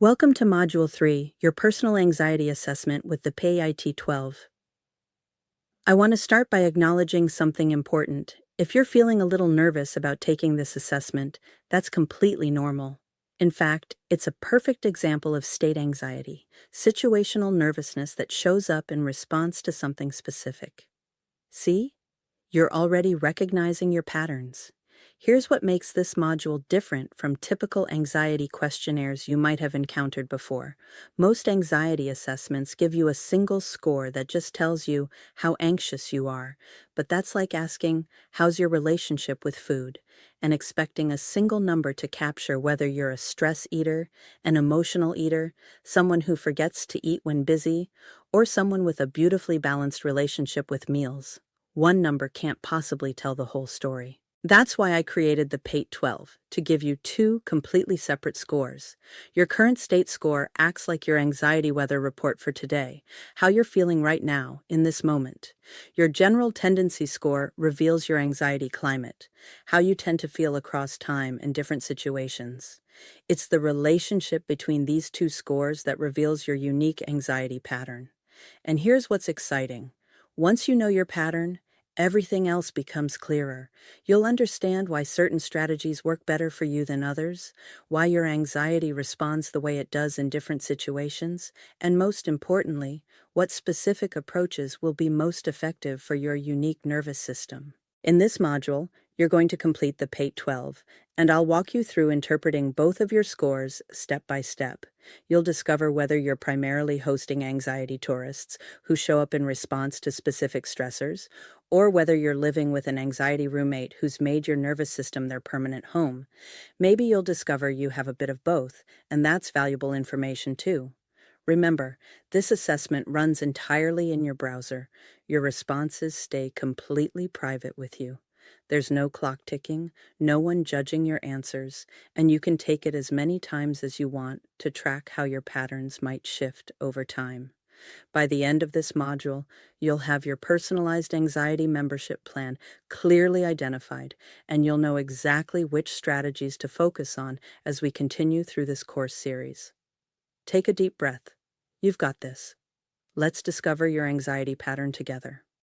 Welcome to Module 3, your personal anxiety assessment with the PAIT 12. I want to start by acknowledging something important. If you're feeling a little nervous about taking this assessment, that's completely normal. In fact, it's a perfect example of state anxiety, situational nervousness that shows up in response to something specific. See? You're already recognizing your patterns. Here's what makes this module different from typical anxiety questionnaires you might have encountered before. Most anxiety assessments give you a single score that just tells you how anxious you are, but that's like asking, "How's your relationship with food?" and expecting a single number to capture whether you're a stress eater, an emotional eater, someone who forgets to eat when busy, or someone with a beautifully balanced relationship with meals. One number can't possibly tell the whole story. That's why I created the PAIT 12, to give you two completely separate scores. Your current state score acts like your anxiety weather report for today, how you're feeling right now, in this moment. Your general tendency score reveals your anxiety climate, how you tend to feel across time and different situations. It's the relationship between these two scores that reveals your unique anxiety pattern. And here's what's exciting. Once you know your pattern, everything else becomes clearer. You'll understand why certain strategies work better for you than others, why your anxiety responds the way it does in different situations, and most importantly, what specific approaches will be most effective for your unique nervous system. In this module, you're going to complete the PAIT 12, and I'll walk you through interpreting both of your scores step by step. You'll discover whether you're primarily hosting anxiety tourists who show up in response to specific stressors, or whether you're living with an anxiety roommate who's made your nervous system their permanent home. Maybe you'll discover you have a bit of both, and that's valuable information too. Remember, this assessment runs entirely in your browser. Your responses stay completely private with you. There's no clock ticking, no one judging your answers, and you can take it as many times as you want to track how your patterns might shift over time. By the end of this module, you'll have your personalized anxiety membership plan clearly identified, and you'll know exactly which strategies to focus on as we continue through this course series. Take a deep breath. You've got this. Let's discover your anxiety pattern together.